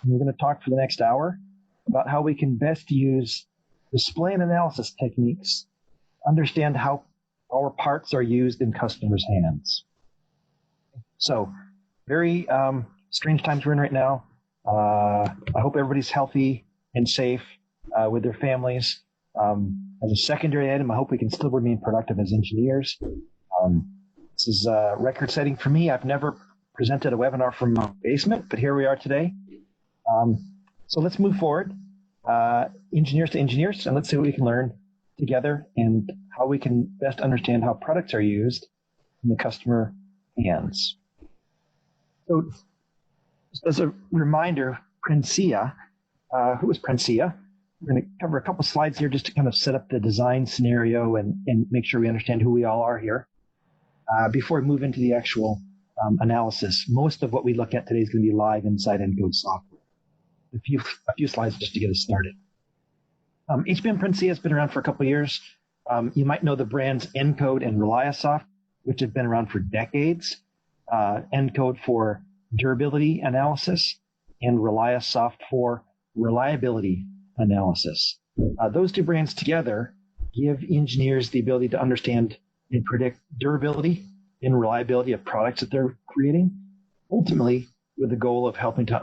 And we're going to talk for the next hour about how we can best use display and analysis techniques to understand how our parts are used in customers' hands. So, very strange times we're in right now. I hope everybody's healthy and safe with their families. As a secondary item, I hope we can still remain productive as engineers. This is record-setting for me. I've never presented a webinar from my basement, but here we are today. So let's move forward, engineers to engineers, and let's see what we can learn together and how we can best understand how products are used in the customer hands. So just as a reminder, Princia, who is Princia? We're going to cover a couple slides here just to kind of set up the design scenario and make sure we understand who we all are here. Before we move into the actual analysis, most of what we look at today is going to be live inside ENCODE software. A few slides just to get us started. HBM Princia has been around for a couple of years. You might know the brands ENCODE and Reliasoft, which have been around for decades. ENCODE for durability analysis and Reliasoft for reliability analysis. Those two brands together give engineers the ability to understand and predict durability and reliability of products that they're creating, ultimately with the goal of helping to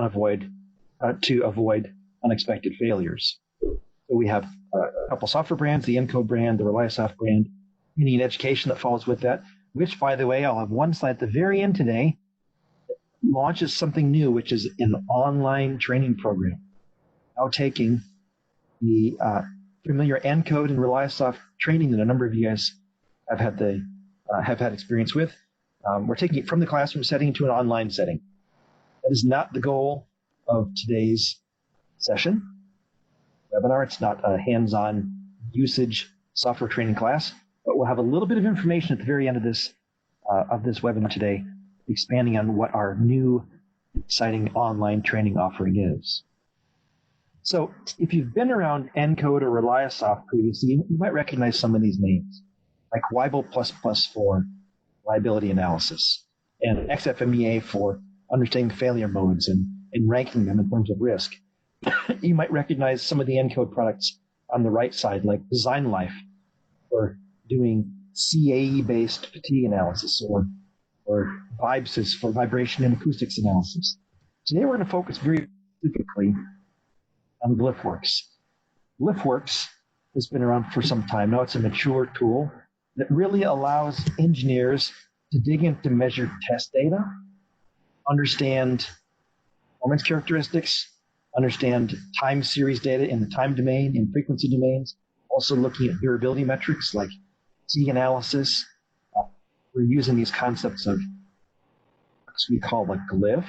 avoid unexpected failures. So we have a couple software brands, the ENCODE brand, the Reliasoft brand, any education that follows with that, which, by the way, I'll have one slide at the very end today that launches something new, which is an online training program. Now taking the familiar ENCODE and Reliasoft training that a number of you guys have had experience with. We're taking it from the classroom setting into an online setting. That is not the goal of today's session, webinar. It's not a hands-on usage software training class, but we'll have a little bit of information at the very end of this webinar today, expanding on what our new exciting online training offering is. So if you've been around ENCODE or Reliasoft previously, you might recognize some of these names, like Weibull++ for reliability analysis, and XFMEA for understanding failure modes and ranking them in terms of risk. You might recognize some of the ENCODE products on the right side, like Design Life for doing CAE-based fatigue analysis, or VIBESys for vibration and acoustics analysis. Today we're going to focus very specifically on Glyphworks. Glyphworks has been around for some time now. It's a mature tool that really allows engineers to dig into measured test data, understand performance characteristics, understand time series data in the time domain and frequency domains, also looking at durability metrics like fatigue analysis. We're using these concepts of what we call a glyph.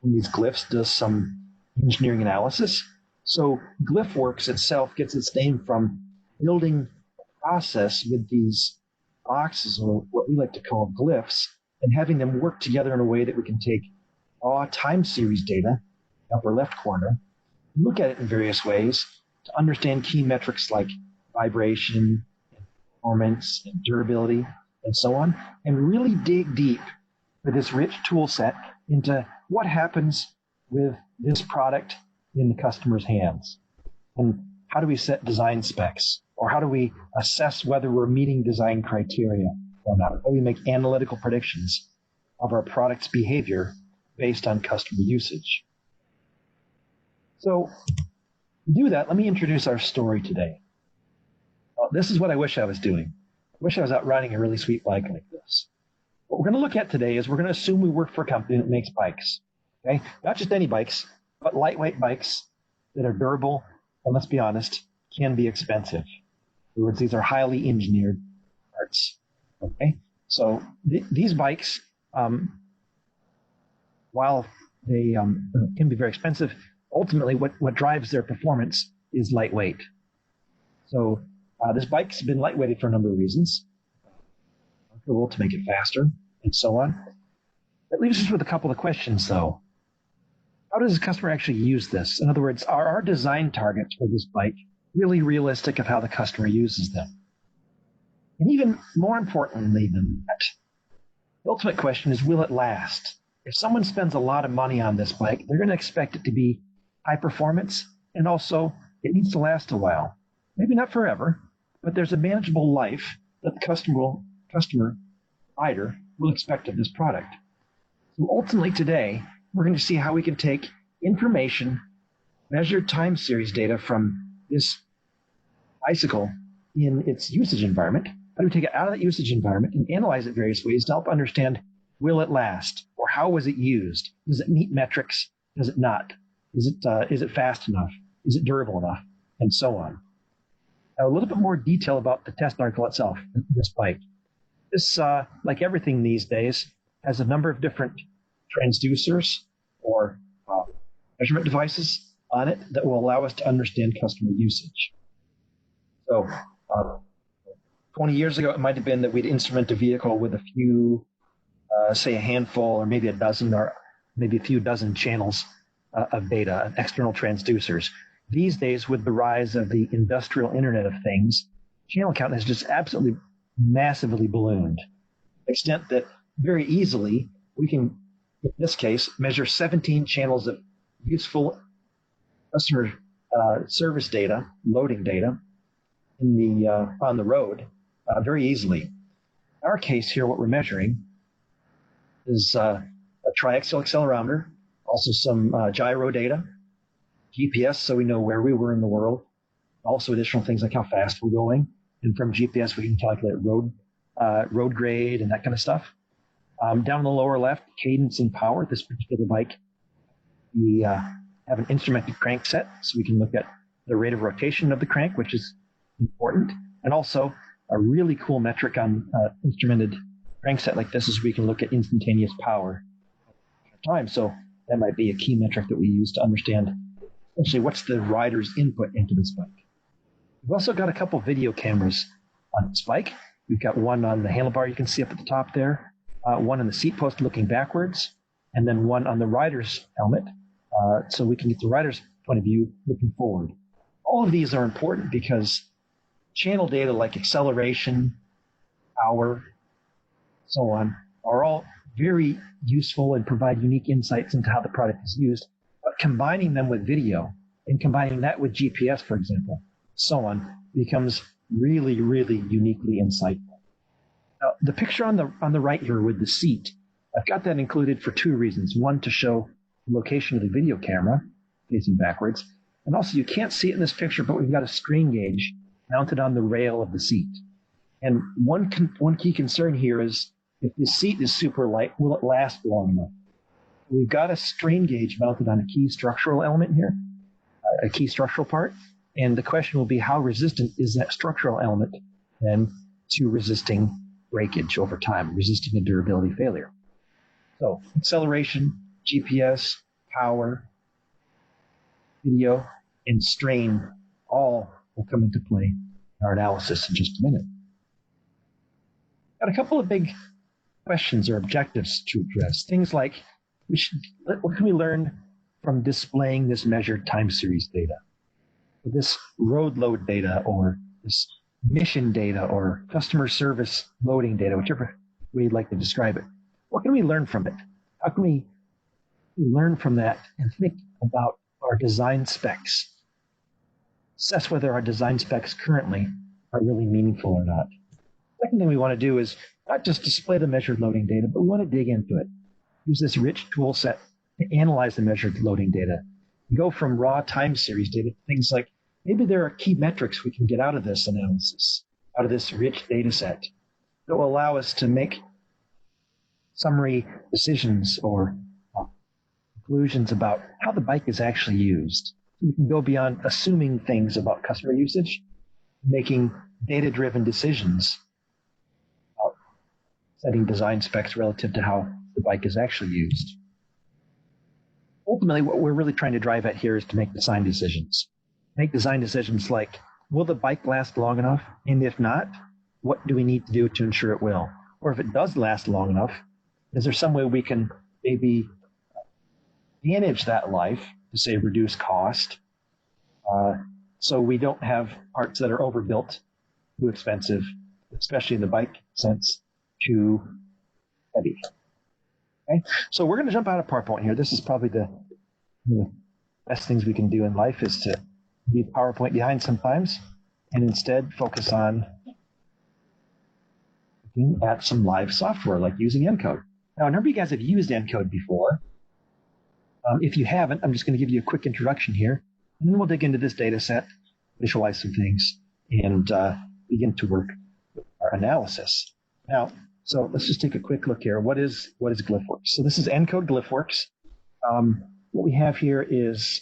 And these glyphs does some engineering analysis. So Glyphworks itself gets its name from building a process with these boxes, or what we like to call glyphs, and having them work together in a way that we can take raw time series data, upper left corner, look at it in various ways to understand key metrics like vibration, and performance, and durability, and so on, and really dig deep with this rich tool set into what happens with this product in the customer's hands. And how do we set design specs? Or how do we assess whether we're meeting design criteria or not? How do we make analytical predictions of our product's behavior based on customer usage? So to do that, let me introduce our story today. This is what I wish I was doing. I wish I was out riding a really sweet bike like this. What we're going to look at today is we're going to assume we work for a company that makes bikes. Okay? Not just any bikes, but lightweight bikes that are durable, and let's be honest, can be expensive. In other words, these are highly engineered parts. Okay? So these bikes, while they can be very expensive, ultimately what drives their performance is lightweight. So this bike's been lightweighted for a number of reasons. To make it faster, and so on. That leaves us with a couple of questions, though. How does the customer actually use this? In other words, are our design targets for this bike really realistic of how the customer uses them? And even more importantly than that, the ultimate question is, will it last? if someone spends a lot of money on this bike, they're going to expect it to be high performance, and also it needs to last a while. Maybe not forever, but there's a manageable life that the customer rider will expect of this product. So ultimately today, we're going to see how we can take information, measured time series data from this bicycle in its usage environment. How do we take it out of that usage environment and analyze it various ways to help understand, will it last? Or how was it used? Does it meet metrics? Does it not? Is it fast enough? Is it durable enough? And so on. Now, a little bit more detail about the test article itself, this bike. This, like everything these days, has a number of different transducers or measurement devices on it that will allow us to understand customer usage. So 20 years ago, it might have been that we'd instrument a vehicle with a few, say a handful or maybe a dozen or maybe a few dozen channels of data, external transducers. These days, with the rise of the industrial Internet of Things, channel count has just absolutely massively ballooned, to the extent that very easily we can, in this case, measure 17 channels of useful customer service data, loading data in the on the road very easily. In our case here, what we're measuring is a triaxial accelerometer, also some gyro data, GPS, so we know where we were in the world, also additional things like how fast we're going, and from GPS we can calculate road grade and that kind of stuff. Down in the lower left, cadence and power. This particular bike, we have an instrumented crank set, so we can look at the rate of rotation of the crank, which is important, and also a really cool metric on instrumented crank set like this is we can look at instantaneous power at time. So that might be a key metric that we use to understand essentially what's the rider's input into this bike. We've also got a couple video cameras on this bike. We've got one on the handlebar you can see up at the top there, one on the seat post looking backwards, and then one on the rider's helmet, so we can get the rider's point of view looking forward. All of these are important because channel data like acceleration, power, so on, are all very useful and provide unique insights into how the product is used. But combining them with video and combining that with GPS, for example, so on, becomes really, really uniquely insightful. Now, the picture on the right here with the seat, I've got that included for two reasons. One, to show the location of the video camera facing backwards. And also, you can't see it in this picture, but we've got a strain gauge mounted on the rail of the seat. And one key concern here is if the seat is super light, will it last long enough? We've got a strain gauge mounted on a key structural element here, a key structural part. And the question will be, how resistant is that structural element then to resisting breakage over time, resisting a durability failure? So acceleration, GPS, power, video, and strain all will come into play in our analysis in just a minute. Got a couple of big questions or objectives to address. Things like, what can we learn from displaying this measured time series data? This road load data or this mission data or customer service loading data, whichever way you'd like to describe it. What can we learn from it? How can we learn from that and think about our design specs? Assess whether our design specs currently are really meaningful or not. Second thing we want to do is not just display the measured loading data, but we want to dig into it. Use this rich tool set to analyze the measured loading data. Go from raw time series data to things like maybe there are key metrics we can get out of this analysis, out of this rich data set that will allow us to make summary decisions or conclusions about how the bike is actually used. So we can go beyond assuming things about customer usage, making data-driven decisions about setting design specs relative to how the bike is actually used. Ultimately, what we're really trying to drive at here is to make design decisions. Make design decisions like, will the bike last long enough? And if not, what do we need to do to ensure it will? Or if it does last long enough, is there some way we can maybe manage that life to, say, reduce cost, so we don't have parts that are overbuilt, too expensive, especially in the bike sense, too heavy? Okay, so we're going to jump out of PowerPoint here. This is probably the best things we can do in life is to leave PowerPoint behind sometimes and instead focus on looking at some live software like using Encode. Now, a number of you guys have used Encode before. If you haven't, I'm just going to give you a quick introduction here, and then we'll dig into this data set, visualize some things, and begin to work with our analysis. Now, so let's just take a quick look here. What is GlyphWorks? So this is Encode GlyphWorks. What we have here is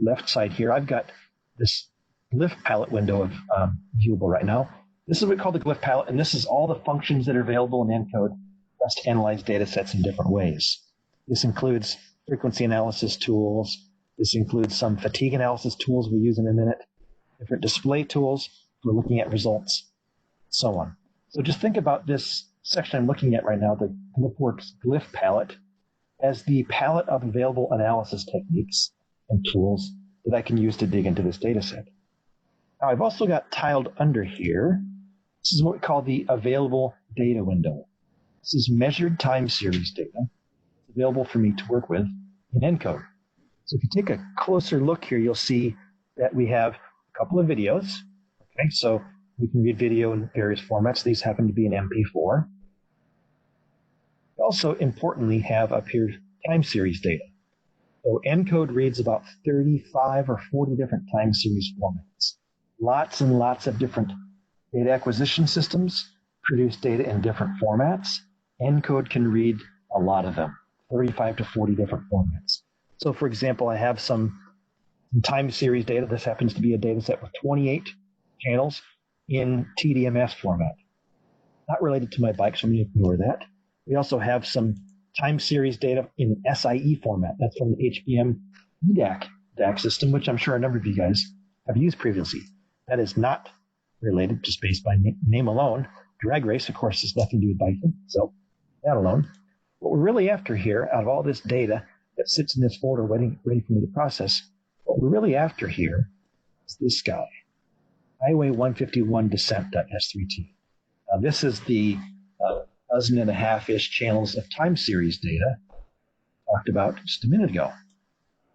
left side here. I've got this Glyph palette window of viewable right now. This is what we call the Glyph palette, and this is all the functions that are available in Encode for us to analyze data sets in different ways. This includes frequency analysis tools. This includes some fatigue analysis tools we'll use in a minute, different display tools for looking at results, so on. So just think about this section I'm looking at right now, the GlyphWorks Glyph palette, as the palette of available analysis techniques and tools that I can use to dig into this data set. Now, I've also got tiled under here, this is what we call the available data window. This is measured time series data available for me to work with in Encode. So if you take a closer look here, you'll see that we have a couple of videos. Okay, so we can read video in various formats. These happen to be in MP4. We also, importantly, have up here time series data. So Encode reads about 35 or 40 different time series formats. Lots and lots of different data acquisition systems produce data in different formats. Encode can read a lot of them, 35 to 40 different formats. So, for example, I have some time series data. This happens to be a data set with 28 channels in TDMS format. Not related to my bike, so I'm going to ignore that. We also have some time series data in SIE format. That's from the HBM EDAC DAC system, which I'm sure a number of you guys have used previously. That is not related, just based by name alone. Drag race, of course, has nothing to do with biking, so that alone. What we're really after here, out of all this data that sits in this folder ready for me to process, what we're really after here is this guy, Highway 151 descent.s3t. Now, this is the dozen and a half-ish channels of time series data talked about just a minute ago.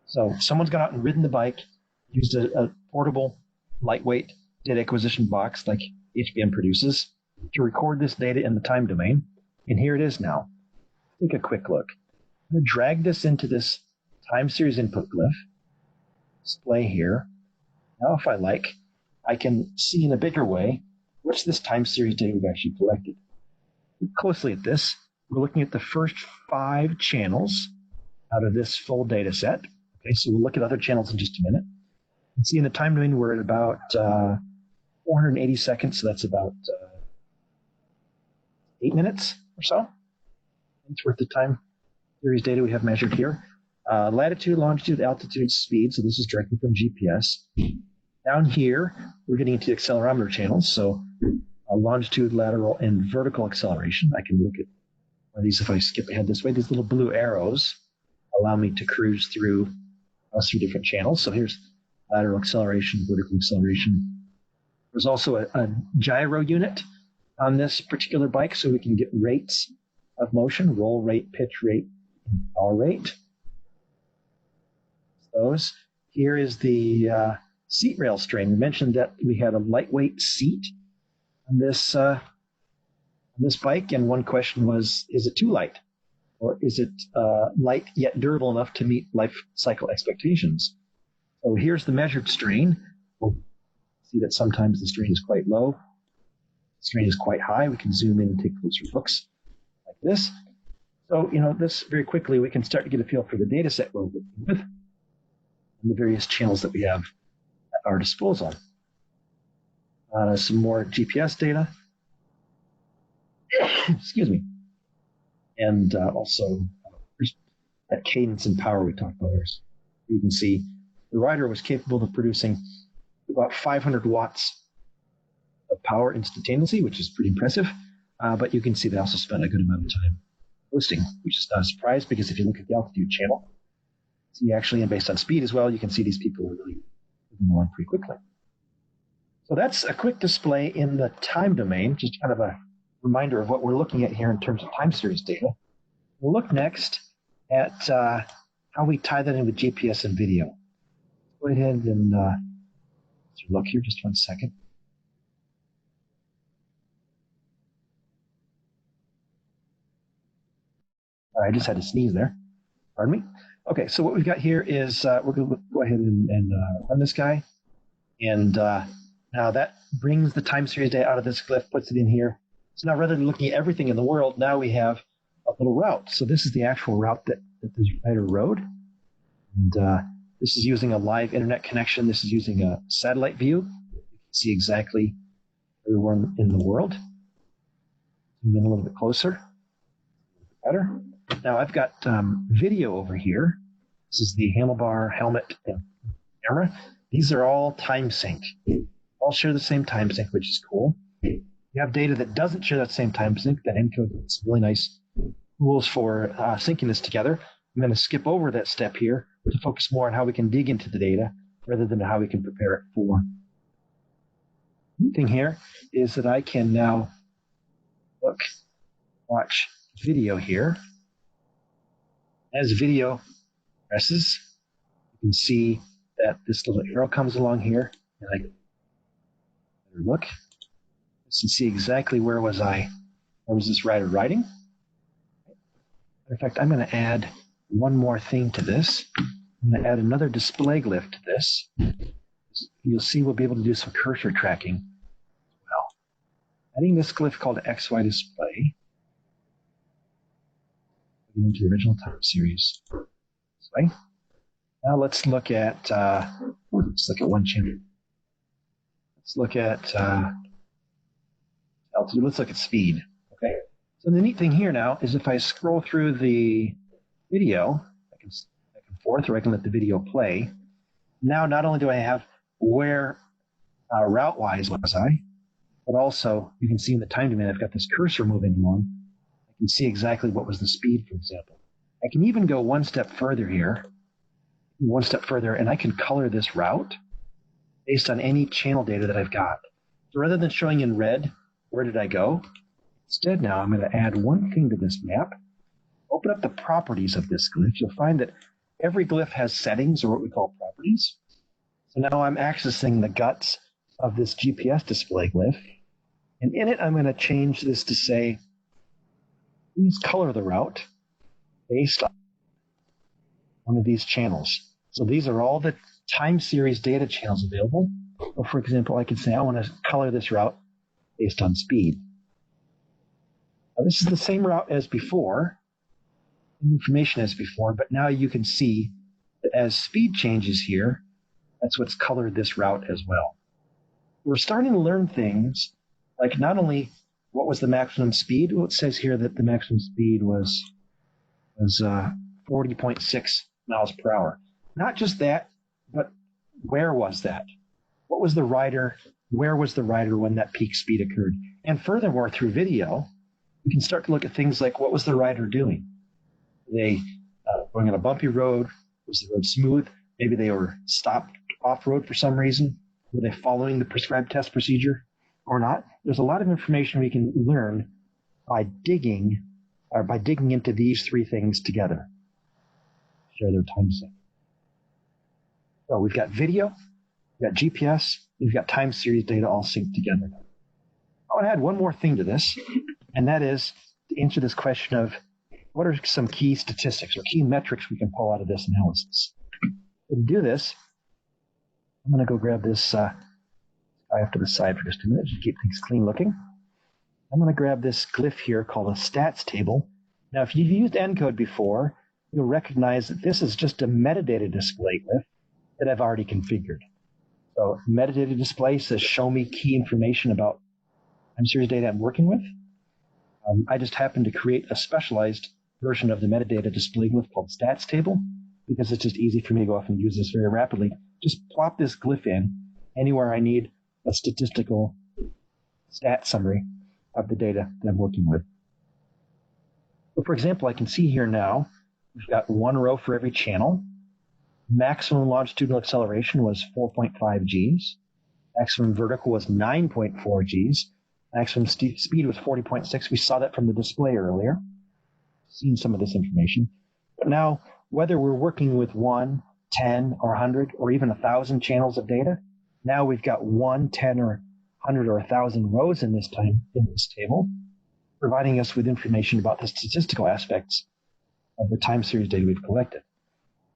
So someone's gone out and ridden the bike, used a portable, lightweight data acquisition box like HBM produces to record this data in the time domain. And here it is now. Take a quick look. I'm going to drag this into this time series input glyph, display here. Now, if I like, I can see in a bigger way what's this time series data we've actually collected. Look closely at this. We're looking at the first 5 channels out of this full data set. Okay, so we'll look at other channels in just a minute. You can see in the time domain we're at about 480 seconds, so that's about 8 minutes or so. It's worth the time series data we have measured here. Latitude, longitude, altitude, speed, so this is directly from GPS. Down here, we're getting into accelerometer channels, so longitude, lateral, and vertical acceleration. I can look at one of these if I skip ahead this way. These little blue arrows allow me to cruise through 3 different channels. So here's lateral acceleration, vertical acceleration. There's also a gyro unit on this particular bike, so we can get rates of motion, roll rate, pitch rate, and power rate. Those. Here is the seat rail strain. We mentioned that we had a lightweight seat on this bike, and one question was, is it too light? Or is it light yet durable enough to meet life cycle expectations? So here's the measured strain. We'll see that sometimes the strain is quite low. The strain is quite high. We can zoom in and take closer looks like this. So, this very quickly, we can start to get a feel for the data set we're working with and the various channels that we have at our disposal. Some more GPS data. Excuse me. And also that cadence and power we talked about. You can see the rider was capable of producing about 500 watts of power instantaneously, which is pretty impressive. But you can see they also spent a good amount of time posting, which is not a surprise because if you look at the altitude channel, see actually, and based on speed as well, you can see these people are really moving along pretty quickly. So that's a quick display in the time domain, just kind of a reminder of what we're looking at here in terms of time series data. We'll look next at how we tie that in with GPS and video. Go ahead and look here just 1 second. I just had to sneeze there. Pardon me. Okay, so what we've got here is we're going to go ahead and run this guy. And now that brings the time series data out of this glyph, puts it in here. So now rather than looking at everything in the world, now we have a little route. So this is the actual route that this rider rode. And this is using a live internet connection. This is using a satellite view. You can see exactly everywhere in the world. Zoom in a little bit closer. A little bit better. Now I've got video over here. This is the handlebar, helmet, and camera. These are all time sync. All share the same time sync, which is cool. You have data that doesn't share that same time sync. That encodes some really nice rules for syncing this together. I'm going to skip over that step here to focus more on how we can dig into the data rather than how we can prepare it for. The neat thing here is that I can now watch video here. As video presses, you can see that this little arrow comes along here, and I look and see exactly where was this rider riding. In fact, I'm going to add one more thing to this. I'm going to add another display glyph to this. You'll see we'll be able to do some cursor tracking as well. Adding this glyph called XY display into the original time series. This way. Now let's look at one channel. Let's look at altitude. Let's look at speed. Okay. So the neat thing here now is if I scroll through the video, I can back and forth, or I can let the video play. Now not only do I have where route-wise was I, but also you can see in the time domain I've got this cursor moving along. I can see exactly what was the speed, for example. I can even go one step further here, and I can color this route based on any channel data that I've got. So rather than showing in red, where did I go? Instead now I'm going to add one thing to this map. Open up the properties of this glyph. You'll find that every glyph has settings, or what we call properties. So now I'm accessing the guts of this GPS display glyph. And in it, I'm going to change this to say, please color the route based on one of these channels. So these are all the time series data channels available. Or for example, I could say I want to color this route based on speed. Now, this is the same route as before, information as before, but now you can see that as speed changes here, that's what's colored this route as well. We're starting to learn things like not only what was the maximum speed. Well, it says here that the maximum speed was 40.6 miles per hour. Not just that, but where was that? What was the rider? Where was the rider when that peak speed occurred? And furthermore, through video, we can start to look at things like what was the rider doing? Were they going on a bumpy road? Was the road smooth? Maybe they were stopped off-road for some reason. Were they following the prescribed test procedure or not? There's a lot of information we can learn by digging into these three things together. Share their time sync. So we've got video, we've got GPS, we've got time series data all synced together. I want to add one more thing to this, and that is to answer this question of what are some key statistics or key metrics we can pull out of this analysis. So to do this, I'm going to go grab this guy off to the side for just a minute to keep things clean looking. I'm going to grab this glyph here called a stats table. Now, if you've used ENCODE before, you'll recognize that this is just a metadata display glyph that I've already configured. So metadata display says show me key information about time series data I'm working with. I just happened to create a specialized version of the metadata display glyph called stats table because it's just easy for me to go off and use this very rapidly. Just plop this glyph in anywhere I need a statistical stat summary of the data that I'm working with. So for example, I can see here now, we've got one row for every channel. Maximum longitudinal acceleration was 4.5 Gs. Maximum vertical was 9.4 Gs. Maximum speed was 40.6. We saw that from the display earlier. seen some of this information. But now, whether we're working with 1, 10, or 100, or even 1,000 channels of data, now we've got 1, 10, or 100, or 1,000 rows in this table, providing us with information about the statistical aspects of the time series data we've collected.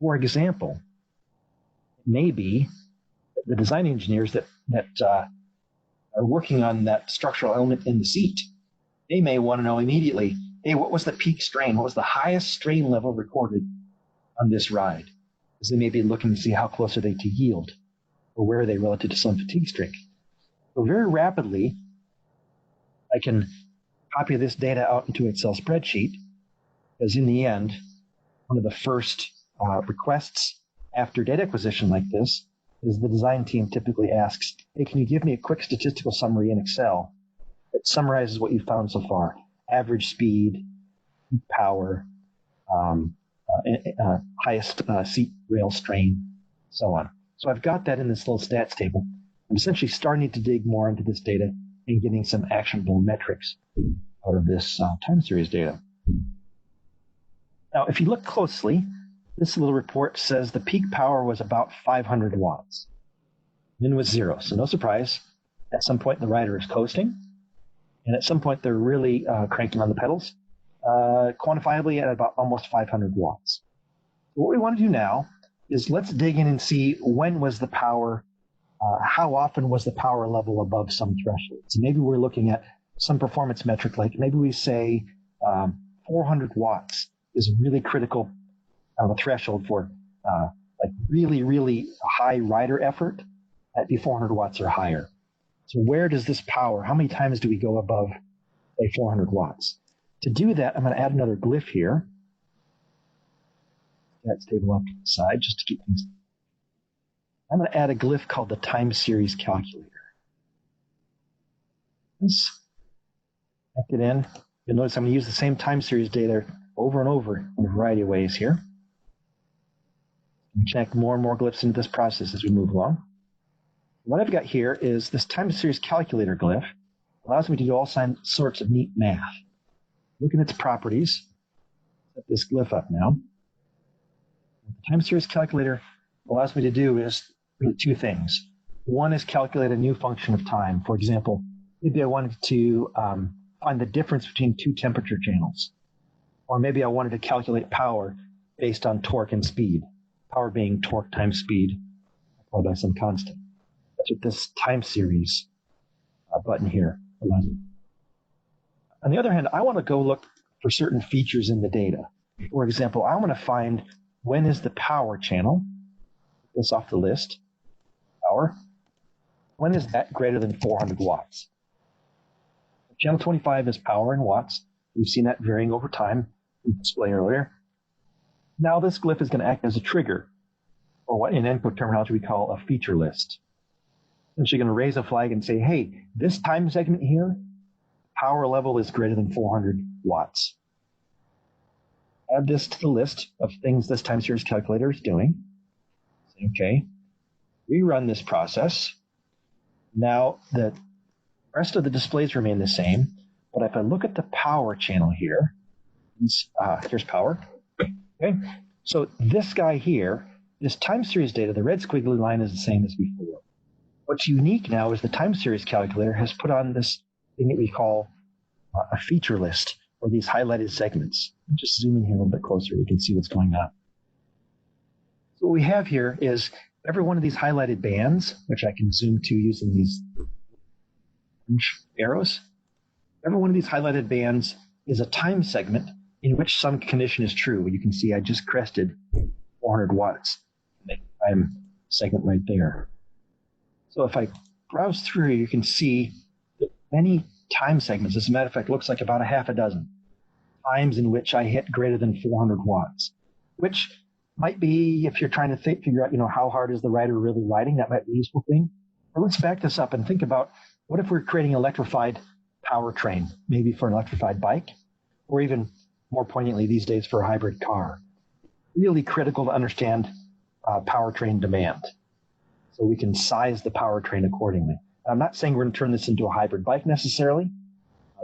For example, it may be the design engineers that are working on that structural element in the seat. They may want to know immediately, hey, what was the peak strain? What was the highest strain level recorded on this ride? Because they may be looking to see how close are they to yield, or where are they relative to some fatigue strength. So very rapidly, I can copy this data out into an Excel spreadsheet, because in the end, one of the first requests after data acquisition like this is the design team typically asks, hey, can you give me a quick statistical summary in Excel that summarizes what you've found so far? Average speed, peak power, highest seat rail strain, so on. So I've got that in this little stats table. I'm essentially starting to dig more into this data and getting some actionable metrics out of this time series data. Now, if you look closely, this little report says the peak power was about 500 watts. Min was 0, so no surprise. At some point, the rider is coasting, and at some point, they're really cranking on the pedals, quantifiably at about almost 500 watts. So what we want to do now is let's dig in and see when was the power, how often was the power level above some threshold. So maybe we're looking at some performance metric, like maybe we say 400 watts is really critical of a threshold for like really, really high rider effort. That'd be 400 watts or higher. So where does this power, how many times do we go above, say, 400 watts? To do that, I'm going to add another glyph here. That's table up to the side just to keep things. I'm going to add a glyph called the time series calculator. This, connect it in. You'll notice I'm going to use the same time series data over and over in a variety of ways here. Connect more and more glyphs into this process as we move along. What I've got here is this time series calculator glyph. Allows me to do all sorts of neat math. Look at its properties. Set this glyph up now. What the time series calculator allows me to do is really two things. One is calculate a new function of time. For example, maybe I wanted to find the difference between two temperature channels. Or maybe I wanted to calculate power based on torque and speed. Power being torque times speed, followed by some constant. That's what this time series button here allows me. On the other hand, I want to go look for certain features in the data. For example, I want to find when is the power channel. Get this off the list. Power. When is that greater than 400 watts? Channel 25 is power in watts. We've seen that varying over time. We displayed earlier. Now this glyph is going to act as a trigger, or what in ENCODE terminology we call a feature list. And she's going to raise a flag and say, hey, this time segment here, power level is greater than 400 watts. Add this to the list of things this time series calculator is doing. Say, okay, rerun this process. Now the rest of the displays remain the same, but if I look at the power channel here, here's power. Okay, so this guy here, this time series data, the red squiggly line is the same as before. What's unique now is the time series calculator has put on this thing that we call a feature list, or these highlighted segments. Just zoom in here a little bit closer, you can see what's going on. So what we have here is every one of these highlighted bands, which I can zoom to using these arrows. Every one of these highlighted bands is a time segment in which some condition is true. You can see I just crested 400 watts. Time segment right there. So if I browse through, you can see that many time segments, as a matter of fact, looks like about a half a dozen times in which I hit greater than 400 watts, which might be, if you're trying to figure out, how hard is the rider really riding, that might be a useful thing. But let's back this up and think about, what if we're creating an electrified powertrain, maybe for an electrified bike, or even more poignantly these days for a hybrid car. Really critical to understand powertrain demand, so we can size the powertrain accordingly. I'm not saying we're going to turn this into a hybrid bike necessarily.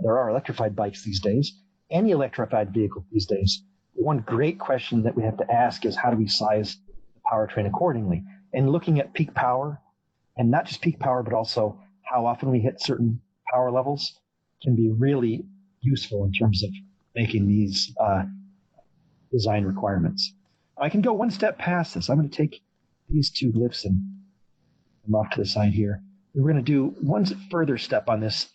There are electrified bikes these days, any electrified vehicle these days, one great question that we have to ask is how do we size the powertrain accordingly? And looking at peak power, and not just peak power, but also how often we hit certain power levels can be really useful in terms of making these design requirements. I can go one step past this. I'm going to take these two glyphs and them off to the side here. We're going to do one further step on this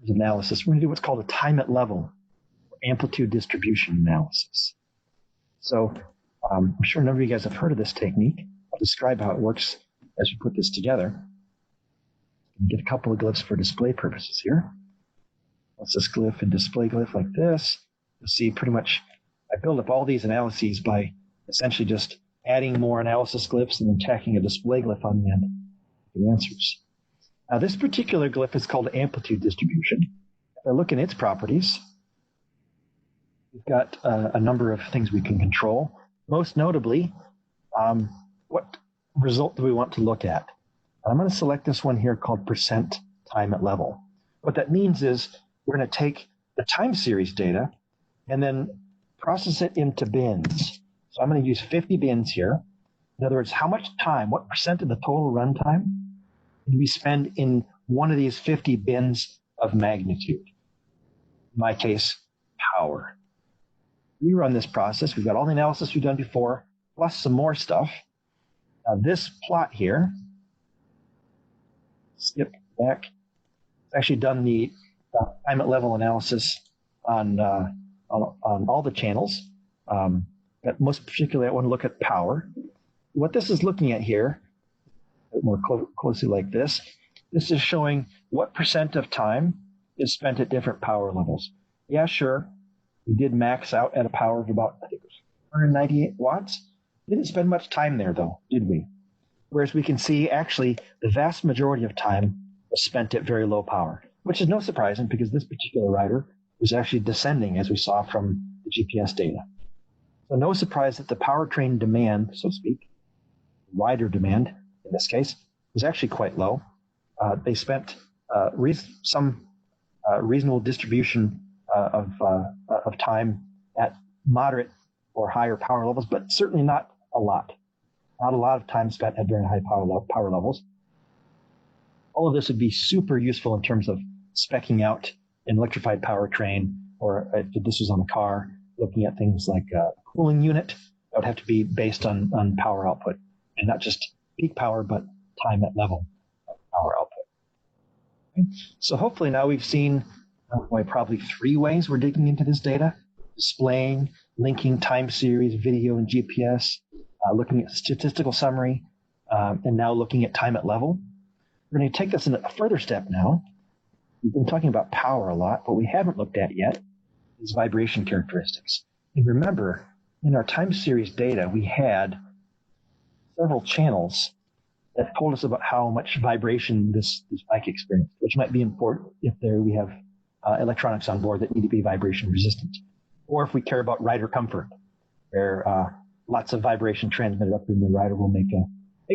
analysis. We're going to do what's called a time at level, or amplitude distribution analysis. So I'm sure a number of you guys have heard of this technique. I'll describe how it works as we put this together. Get a couple of glyphs for display purposes here. Let's just glyph and display glyph like this. You'll see pretty much I build up all these analyses by essentially just adding more analysis glyphs and then tacking a display glyph on the end for the answers. Now this particular glyph is called amplitude distribution. If I look in its properties, we've got a number of things we can control. Most notably, what result do we want to look at? I'm going to select this one here called percent time at level. What that means is we're going to take the time series data and then process it into bins. So I'm going to use 50 bins here. In other words, how much time, what percent of the total runtime do we spend in one of these 50 bins of magnitude? In my case, power. We run this process. We've got all the analysis we've done before, plus some more stuff. Now this plot here, skip back, it's actually done the time at level analysis on all the channels. But most particularly, I want to look at power. What this is looking at here, a bit more closely like this is showing what percent of time is spent at different power levels. Yeah, sure, we did max out at a power of about, I think it was 198 watts. Didn't spend much time there, though, did we? Whereas we can see, actually, the vast majority of time was spent at very low power, which is no surprise because this particular rider was actually descending, as we saw from the GPS data. So no surprise that the powertrain demand, so to speak, rider demand in this case, was actually quite low. They spent some reasonable distribution of time at moderate or higher power levels, but certainly not a lot. Not a lot of time spent at very high power levels. All of this would be super useful in terms of speccing out an electrified powertrain, or if this was on a car, looking at things like a cooling unit. That would have to be based on power output, and not just peak power, but time at level of power output. Okay. So hopefully now we've seen probably 3 ways we're digging into this data: displaying, linking time series, video, and GPS, looking at statistical summary, and now looking at time at level. We're going to take this in a further step now. We've been talking about power a lot. What we haven't looked at yet is vibration characteristics. And remember, in our time series data, we had several channels that told us about how much vibration this bike experienced, which might be important if we have electronics on board that need to be vibration resistant, or if we care about rider comfort, where lots of vibration transmitted up in the rider will make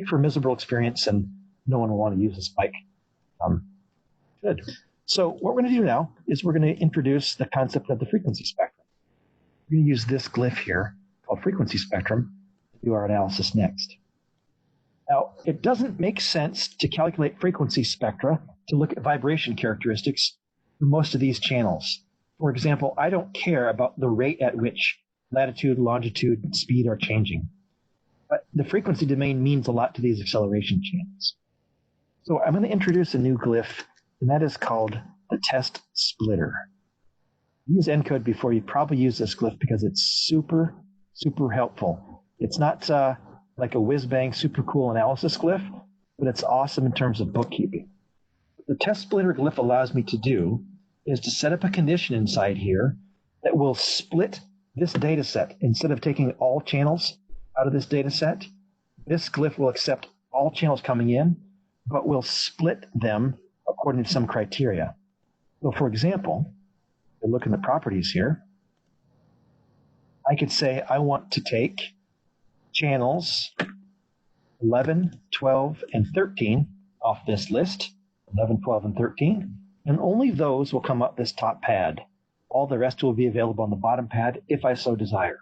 for a miserable experience, and no one will want to use this bike. Good. So what we're going to do now is we're going to introduce the concept of the frequency spectrum. We're going to use this glyph here called frequency spectrum to do our analysis next. Now, it doesn't make sense to calculate frequency spectra to look at vibration characteristics for most of these channels. For example, I don't care about the rate at which latitude, longitude, and speed are changing. But the frequency domain means a lot to these acceleration channels. So I'm going to introduce a new glyph, and that is called the test splitter. Use encode before. You probably use this glyph because it's super, super helpful. It's not like a whiz-bang, super cool analysis glyph, but it's awesome in terms of bookkeeping. What the test splitter glyph allows me to do is to set up a condition inside here that will split this data set. Instead of taking all channels out of this data set, this glyph will accept all channels coming in, but will split them according to some criteria. So for example, if you look in the properties here, I could say I want to take channels 11, 12, and 13 off this list, 11, 12, and 13, and only those will come up this top pad. All the rest will be available on the bottom pad if I so desire.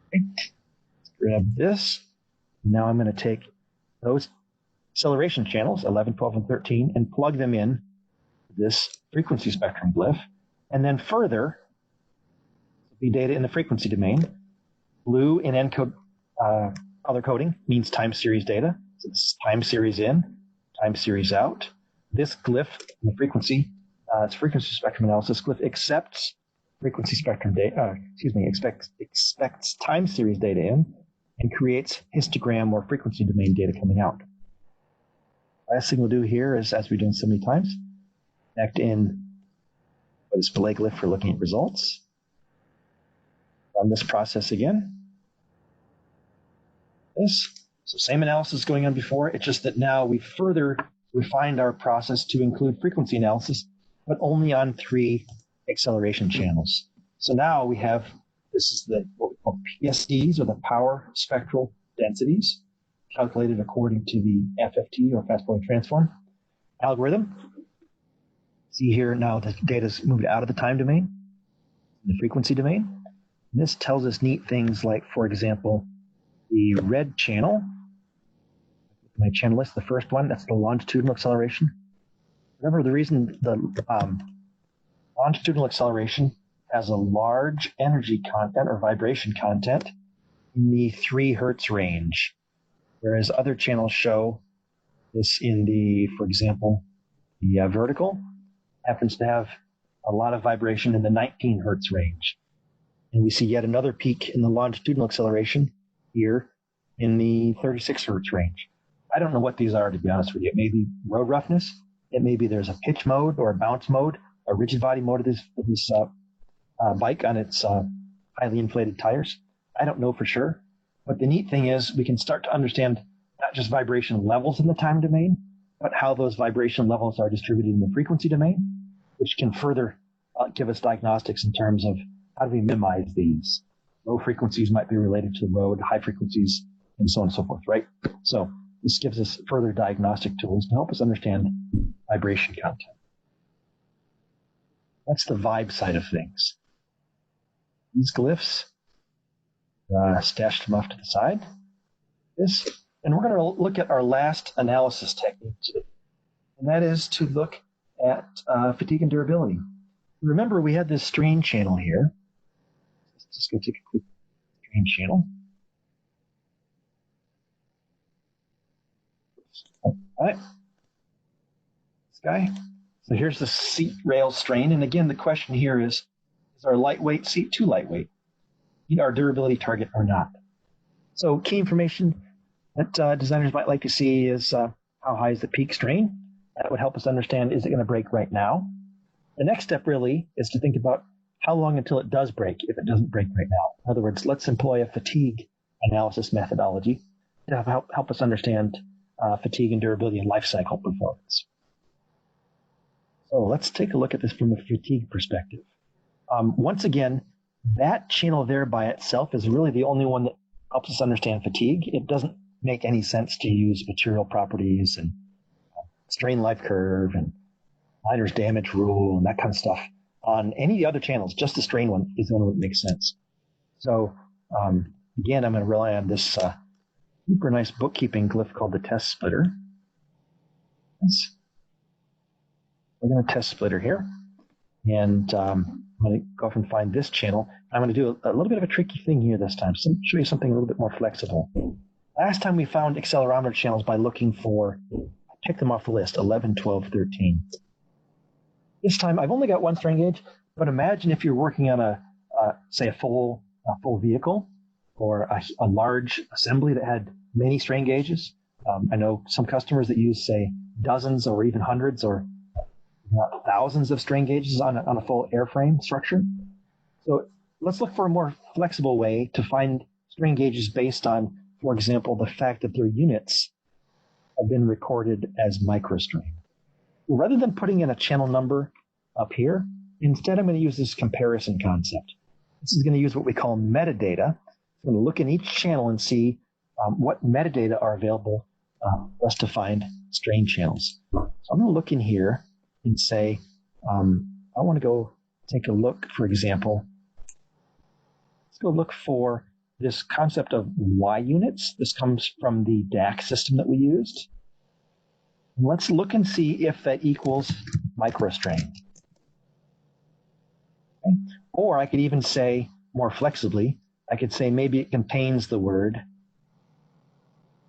Okay. Let's grab this. Now I'm going to take those acceleration channels, 11, 12, and 13, and plug them in this frequency spectrum glyph. And then further, the data in the frequency domain. Blue in encode color coding means time series data. So this is time series in, time series out. This glyph in the frequency, it's frequency spectrum analysis glyph accepts frequency spectrum data, expects time series data in and creates histogram or frequency domain data coming out. Last thing we'll do here is, as we've done so many times, connect in a display glyph for looking at results. Run this process again. So same analysis going on before, it's just that now we further refined our process to include frequency analysis, but only on 3 acceleration channels. So now we have, this is what we call PSDs, or the power spectral densities, calculated according to the FFT, or fast Fourier transform algorithm. See here now the data's moved out of the time domain, the frequency domain. And this tells us neat things like, for example, the red channel, my channel list, the first one, that's the longitudinal acceleration. Remember, the reason the longitudinal acceleration has a large energy content or vibration content in the 3 hertz range, whereas other channels show this in the, for example, the vertical happens to have a lot of vibration in the 19 hertz range. And we see yet another peak in the longitudinal acceleration here in the 36 hertz range. I don't know what these are, to be honest with you. It may be road roughness. It may be there's a pitch mode or a bounce mode, a rigid body mode of this bike on its highly inflated tires. I don't know for sure. But the neat thing is we can start to understand not just vibration levels in the time domain, but how those vibration levels are distributed in the frequency domain, which can further give us diagnostics in terms of how do we minimize these. Low frequencies might be related to the road, high frequencies, and so on and so forth, right? So this gives us further diagnostic tools to help us understand vibration content. That's the vibe side of things. These glyphs, stashed them off to the side. And we're going to look at our last analysis technique today, and that is to look at fatigue and durability. Remember, we had this strain channel here. Let's just go take a quick strain channel. All right. This guy. So here's the seat rail strain. And again, the question here is our lightweight seat too lightweight? Meet our durability target or not? So key information that designers might like to see is how high is the peak strain? That would help us understand, is it going to break right now? The next step really is to think about how long until it does break if it doesn't break right now. In other words, let's employ a fatigue analysis methodology to help us understand fatigue and durability and life cycle performance. So let's take a look at this from a fatigue perspective. Once again, that channel there by itself is really the only one that helps us understand fatigue. It doesn't make any sense to use material properties and strain life curve and Liner's damage rule and that kind of stuff on any of the other channels. Just the strain one is the one that makes sense. So again, I'm going to rely on this super nice bookkeeping glyph called the test splitter. We're going to test splitter here. And I'm going to go off and find this channel. I'm going to do a little bit of a tricky thing here this time. So show you something a little bit more flexible. Last time we found accelerometer channels by looking for, pick them off the list, 11, 12, 13. This time I've only got one strain gauge, but imagine if you're working on say a full vehicle or a large assembly that had many strain gauges. I know some customers that use, say, dozens or even hundreds or thousands of strain gauges on a full airframe structure. So let's look for a more flexible way to find strain gauges based on, for example, the fact that their units have been recorded as microstrain. Rather than putting in a channel number up here, instead I'm going to use this comparison concept. This is going to use what we call metadata. I'm going to look in each channel and see what metadata are available for us to find strain channels. So I'm going to look in here and say, I want to go take a look, for example, let's go look for this concept of Y units. This comes from the DAC system that we used. And let's look and see if that equals microstrain. Okay. Or I could even say more flexibly, I could say maybe it contains the word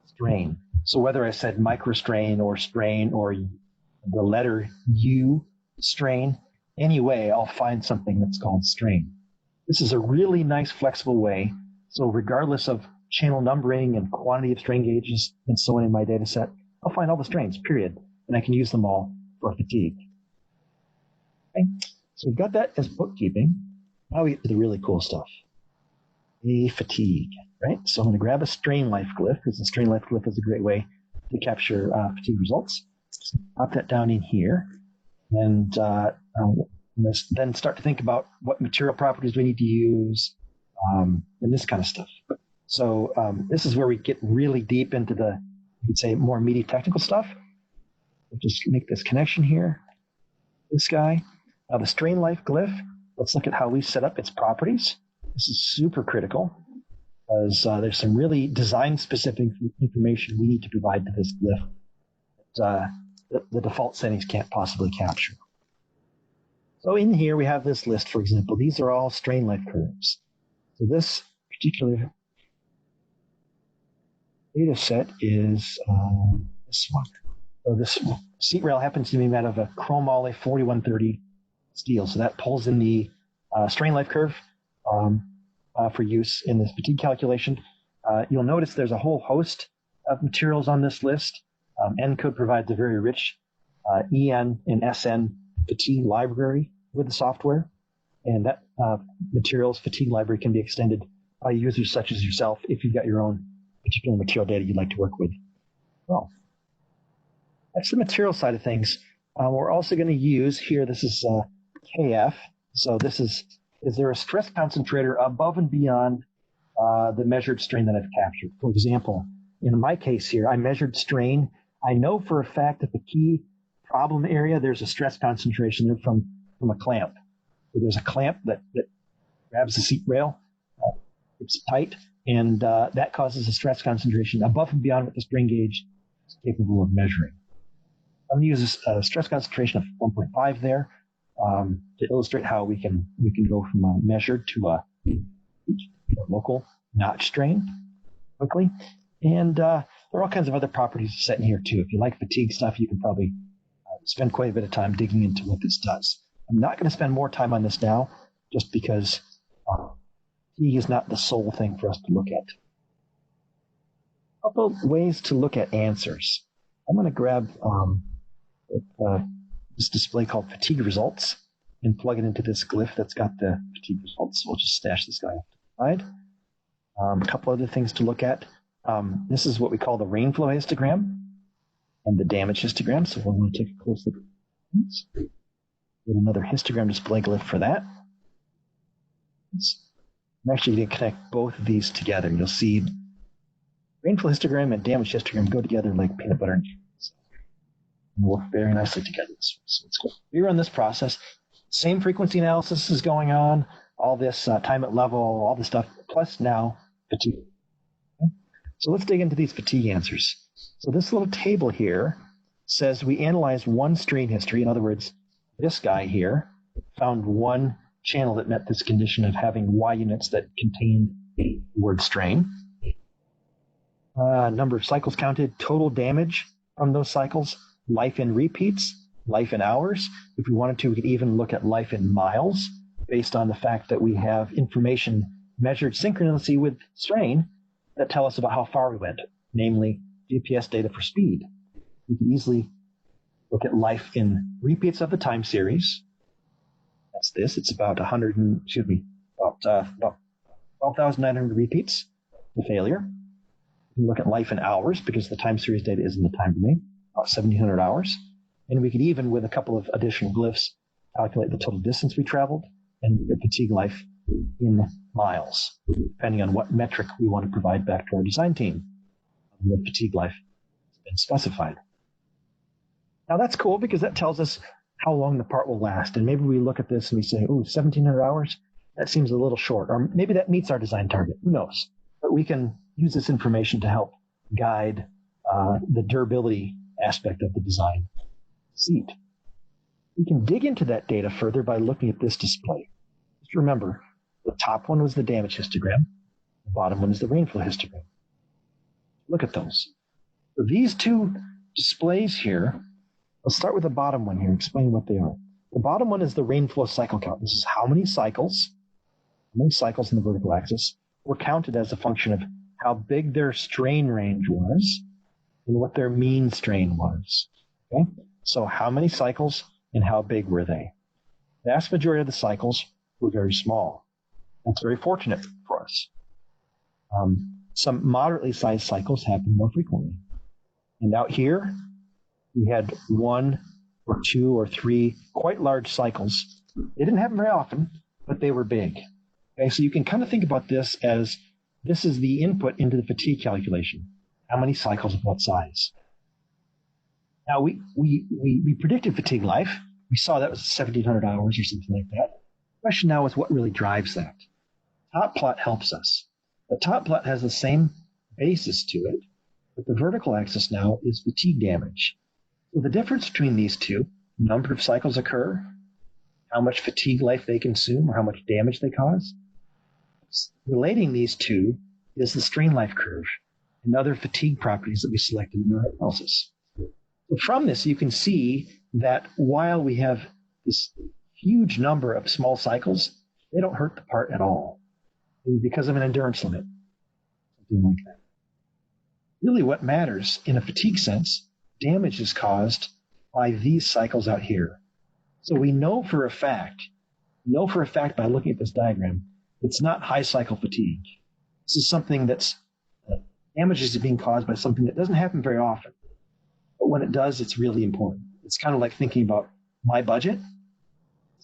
strain. So whether I said microstrain or strain or the letter U, strain, anyway, I'll find something that's called strain. This is a really nice flexible way. So regardless of channel numbering and quantity of strain gauges and so on in my data set, I'll find all the strains, period. And I can use them all for fatigue. Okay. So we've got that as bookkeeping. Now we get to the really cool stuff. A fatigue, right? So I'm going to grab a strain life glyph, because the strain life glyph is a great way to capture fatigue results. So pop that down in here. And then start to think about what material properties we need to use, and this kind of stuff. So this is where we get really deep into the, you could say, more meaty technical stuff. We'll just make this connection here. This guy. Now the strain life glyph, let's look at how we set up its properties. This is super critical because there's some really design-specific information we need to provide to this glyph that the default settings can't possibly capture. So in here we have this list, for example. These are all strain life curves. So this particular data set is this one. So this seat rail happens to be made of a chromoly 4130 steel. So that pulls in the strain life curve for use in this fatigue calculation. You'll notice there's a whole host of materials on this list. ENCODE provides a very rich EN and SN fatigue library with the software, and that materials fatigue library can be extended by users such as yourself if you've got your own particular material data you'd like to work with. Well, that's the material side of things. We're also going to use here, this is KF, so this is there a stress concentrator above and beyond the measured strain that I've captured? For example, in my case here, I measured strain. I know for a fact that the key problem area, there's a stress concentration there from a clamp. So there's a clamp that grabs the seat rail, keeps it tight, and that causes a stress concentration above and beyond what the strain gauge is capable of measuring. I'm going to use a stress concentration of 1.5 there to illustrate how we can go from a measured to a local notch strain quickly. And there are all kinds of other properties set in here too. If you like fatigue stuff, you can probably spend quite a bit of time digging into what this does. I'm not going to spend more time on this now, just because fatigue is not the sole thing for us to look at. A couple of ways to look at answers. I'm going to grab this display called fatigue results and plug it into this glyph that's got the fatigue results. So we'll just stash this guy off to the side. A couple other things to look at. This is what we call the rainflow histogram and the damage histogram. So we'll want to take a close look at these. Get another histogram display glyph for that. I'm actually going to connect both of these together. You'll see rainflow histogram and damage histogram go together like peanut butter and cheese. And work very nicely together. So let's go. We run this process. Same frequency analysis is going on. All this time at level, all this stuff, plus now fatigue. Okay? So let's dig into these fatigue answers. So this little table here says we analyzed one strain history. In other words, this guy here found one channel that met this condition of having Y units that contained the word strain. Number of cycles counted, total damage from those cycles, life in repeats, life in hours. If we wanted to, we could even look at life in miles based on the fact that we have information measured synchronously with strain that tell us about how far we went, namely GPS data for speed. We can easily look at life in repeats of the time series. That's this. It's about 12,900 repeats to failure. We can look at life in hours because the time series data is in the time domain, about 1,700 hours. And we could even, with a couple of additional glyphs, calculate the total distance we traveled and the fatigue life in miles, depending on what metric we want to provide back to our design team. The fatigue life has been specified. Now that's cool because that tells us how long the part will last. And maybe we look at this and we say, oh, 1,700 hours? That seems a little short. Or maybe that meets our design target. Who knows? But we can use this information to help guide the durability aspect of the design seat. We can dig into that data further by looking at this display. Just remember, the top one was the damage histogram. The bottom one is the rainfall histogram. Look at those. So these two displays here, let's start with the bottom one here, explain what they are. The bottom one is the rainflow cycle count. This is how many cycles in the vertical axis were counted as a function of how big their strain range was and what their mean strain was. Okay? So how many cycles and how big were they? The vast majority of the cycles were very small. That's very fortunate for us. Some moderately sized cycles happen more frequently. And out here, we had 1 or 2 or 3 quite large cycles. They didn't happen very often, but they were big. Okay, so you can kind of think about this as this is the input into the fatigue calculation. How many cycles of what size? Now, we predicted fatigue life. We saw that was 1,700 hours or something like that. The question now is what really drives that? Top plot helps us. The top plot has the same basis to it, but the vertical axis now is fatigue damage. So the difference between these two, number of cycles occur, how much fatigue life they consume, or how much damage they cause, relating these two is the strain life curve and other fatigue properties that we selected in our analysis. So from this, you can see that while we have this huge number of small cycles, they don't hurt the part at all because of an endurance limit, something like that. Really what matters in a fatigue sense, damage is caused by these cycles out here. So we know for a fact by looking at this diagram, it's not high cycle fatigue. This is something that's damage is being caused by something that doesn't happen very often. But when it does, it's really important. It's kind of like thinking about my budget.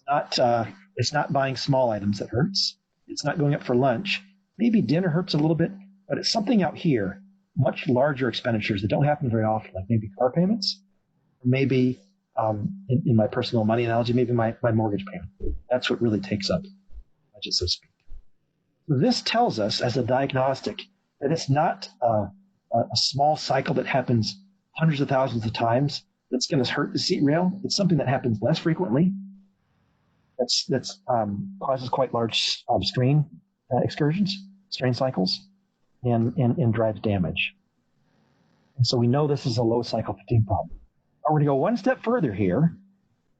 It's not buying small items that hurts. It's not going up for lunch. Maybe dinner hurts a little bit, but it's something out here, much larger expenditures that don't happen very often, like maybe car payments, or maybe, in my personal money analogy, maybe my mortgage payment. That's what really takes up budget, so to speak. So this tells us as a diagnostic that it's not a small cycle that happens hundreds of thousands of times that's going to hurt the seat rail. It's something that happens less frequently. That's causes quite large strain excursions, strain cycles, and drives damage. And so we know this is a low cycle fatigue problem. We're going to go one step further here.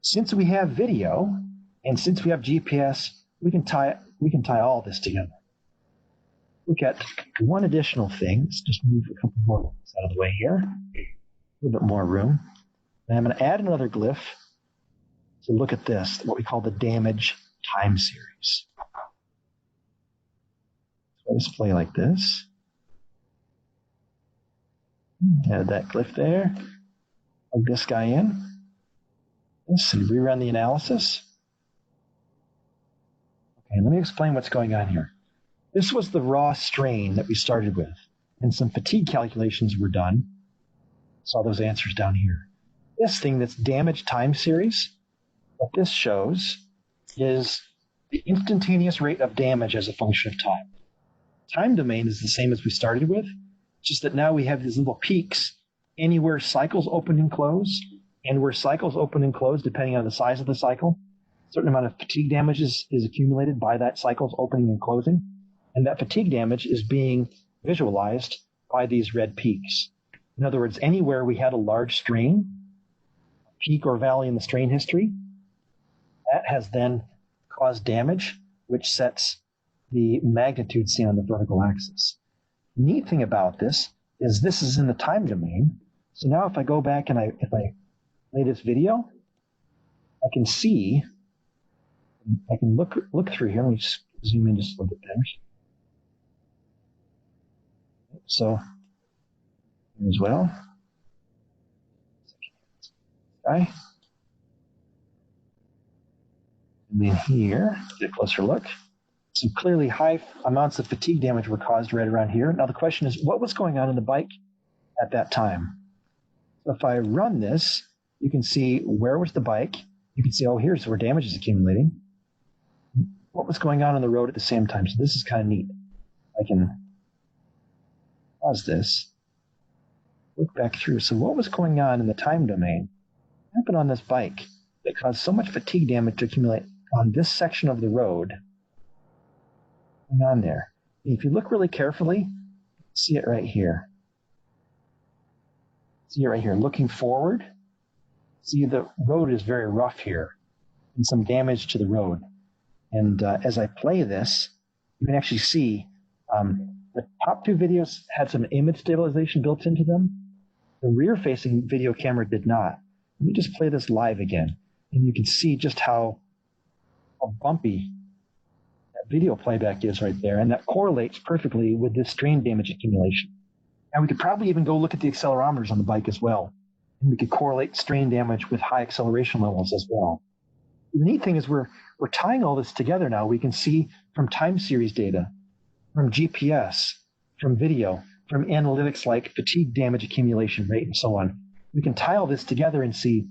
Since we have video and since we have GPS, we can tie all this together. Look at one additional thing. Let's just move a couple more ones out of the way here. A little bit more room. And I'm going to add another glyph to look at this, what we call the damage time series. So I display like this. Add that glyph there. Plug this guy in. This and rerun the analysis. Okay, let me explain what's going on here. This was the raw strain that we started with, and some fatigue calculations were done. Saw those answers down here. This thing, that's damage time series, what this shows is the instantaneous rate of damage as a function of time. Time domain is the same as we started with, just that now we have these little peaks anywhere cycles open and close, and where cycles open and close, depending on the size of the cycle, a certain amount of fatigue damage is accumulated by that cycle's opening and closing. And that fatigue damage is being visualized by these red peaks. In other words, anywhere we had a large strain, peak or valley in the strain history, that has then caused damage, which sets the magnitude seen on the vertical axis. The neat thing about this is in the time domain. So now if I go back and if I play this video, I can see, I can look through here. Let me just zoom in just a little bit better. So here as well. Okay. And then here, get a closer look. So clearly high amounts of fatigue damage were caused right around here. Now the question is, what was going on in the bike at that time? So if I run this, you can see where was the bike you can see, oh, here's where damage is accumulating. What was going on the road at the same time? So this is kind of neat. I can pause this, look back through. So what was going on in the time domain? What happened on this bike that caused so much fatigue damage to accumulate on this section of the road? What's going on there? If you look really carefully, see it right here. See it right here. Looking forward, see the road is very rough here and some damage to the road. And as I play this, you can actually see the top two videos had some image stabilization built into them. The rear-facing video camera did not. Let me just play this live again, and you can see just how bumpy that video playback is right there, and that correlates perfectly with this strain damage accumulation. And we could probably even go look at the accelerometers on the bike as well, and we could correlate strain damage with high acceleration levels as well. The neat thing is we're tying all this together now. We can see from time series data, from GPS, from video, from analytics like fatigue damage accumulation rate and so on. We can tie all this together and see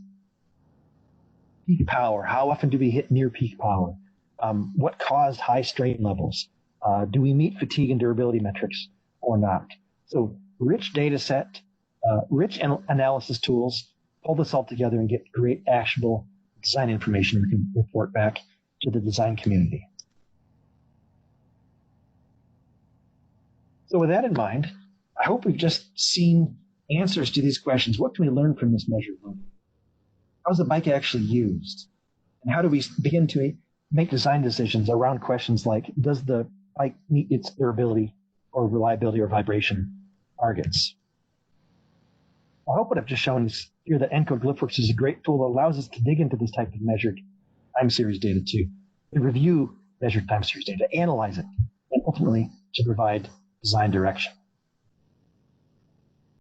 peak power. How often do we hit near peak power? What caused high strain levels? Do we meet fatigue and durability metrics or not? So rich data set, rich analysis tools, pull this all together and get great actionable design information we can report back to the design community. So with that in mind, I hope we've just seen answers to these questions. What can we learn from this measured load? How is the bike actually used? And how do we begin to make design decisions around questions like, does the bike meet its durability or reliability or vibration targets? I hope what I've just shown is here that ENCODE Glyphworks is a great tool that allows us to dig into this type of measured time series data to review measured time series data, analyze it, and ultimately to provide design direction.